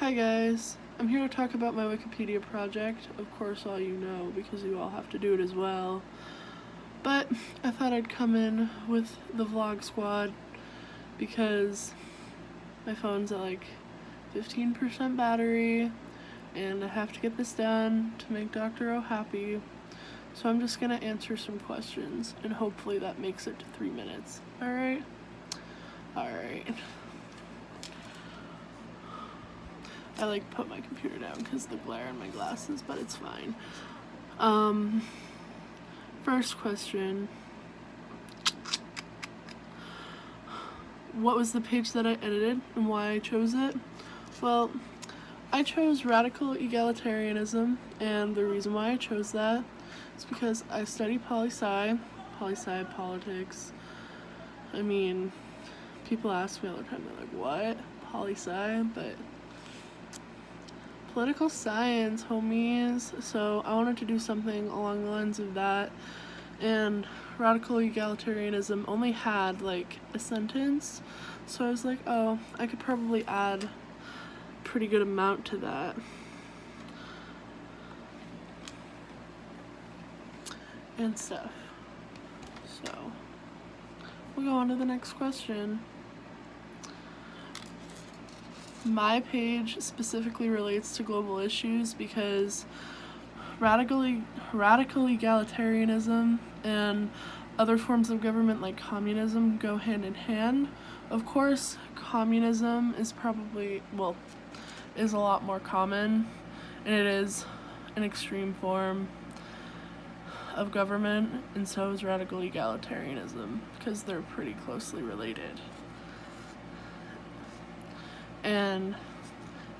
Hi guys, I'm here to talk about my Wikipedia project. Of course all you know because you all have to do it as well. But I thought I'd come in with the vlog squad because my phone's at like 15% battery and I have to get this done to make Dr. O happy. So I'm just gonna answer some questions and hopefully that makes it to 3 minutes. Alright? Alright. I put my computer down because the glare in my glasses, but it's fine. First question. What was the page that I edited and why I chose it? Well, I chose radical egalitarianism, and the reason why I chose that is because I study poli-sci politics. I mean, people ask me all the time, they're like, what? Poli-sci? But political science, homies. So I wanted to do something along the lines of that, and radical egalitarianism only had like a sentence, so I was like, oh, I could probably add a pretty good amount to that. And stuff. So we'll go on to the next question. My page specifically relates to global issues because radical egalitarianism and other forms of government like communism go hand in hand. Of course, communism is is a lot more common, and it is an extreme form of government, and so is radical egalitarianism because they're pretty closely related. And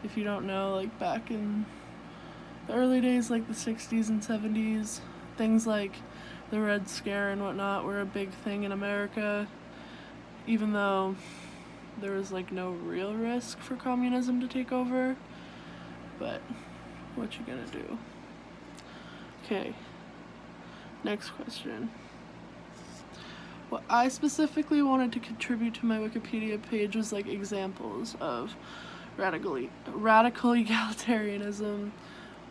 if you don't know, like back in the early days, like the 60s and 70s, things like the Red Scare and whatnot were a big thing in America, even though there was like no real risk for communism to take over. But what you gonna do? Okay, next question. What I specifically wanted to contribute to my Wikipedia page was like examples of radical egalitarianism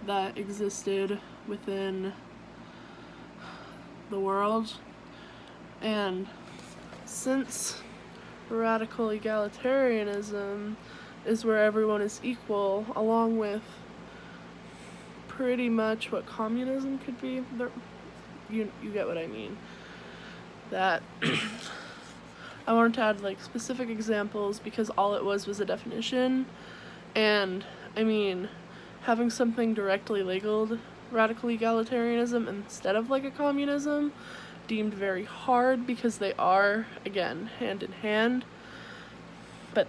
that existed within the world. And since radical egalitarianism is where everyone is equal, along with pretty much what communism could be, you get what I mean. That I wanted to add like specific examples because all it was a definition, and I mean, having something directly labeled radical egalitarianism instead of like a communism deemed very hard because they are, again, hand in hand. But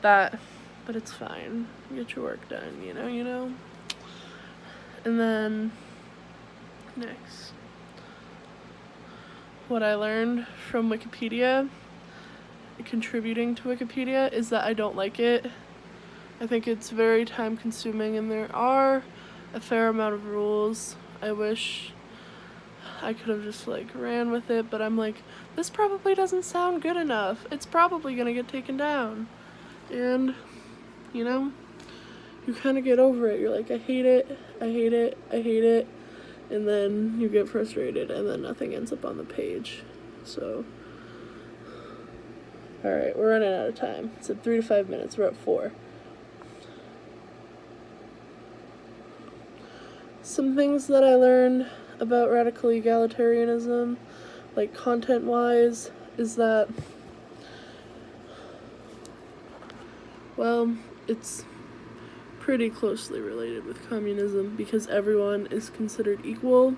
it's fine. Get your work done, you know? And then next, what I learned from Wikipedia, contributing to Wikipedia, is that I don't like it. I think it's very time consuming and there are a fair amount of rules. I wish I could have just like ran with it, but I'm like, this probably doesn't sound good enough. It's probably gonna get taken down. And, you know, you kind of get over it. You're like, I hate it, I hate it, I hate it. And then you get frustrated and then nothing ends up on the page. So, alright, we're running out of time. It's at 3 to 5 minutes. We're at 4. Some things that I learned about radical egalitarianism, like content-wise, is that, well, it's pretty closely related with communism because everyone is considered equal.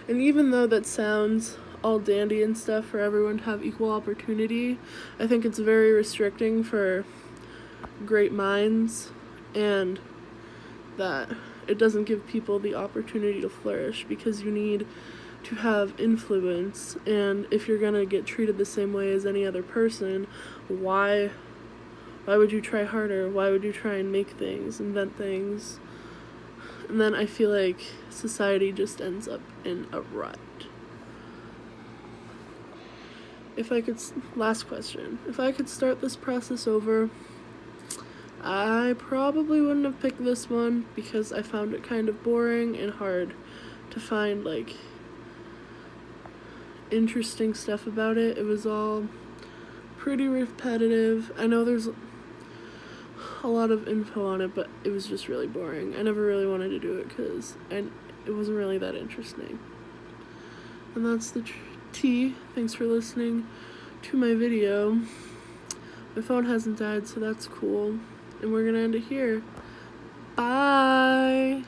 And even though that sounds all dandy and stuff for everyone to have equal opportunity, I think it's very restricting for great minds, and that it doesn't give people the opportunity to flourish because you need to have influence, and if you're gonna get treated the same way as any other person, why would you try harder? Why would you try and make things, invent things? And then I feel like society just ends up in a rut. Last question. If I could start this process over, I probably wouldn't have picked this one because I found it kind of boring and hard to find, like, interesting stuff about it. It was all pretty repetitive. I know there's a lot of info on it, but it was just really boring. I never really wanted to do it because it wasn't really that interesting. And that's the tea. Thanks for listening to my video. My phone hasn't died, so that's cool. And we're gonna end it here. Bye!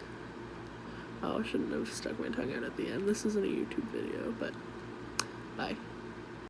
Oh, I shouldn't have stuck my tongue out at the end. This isn't a YouTube video, but bye.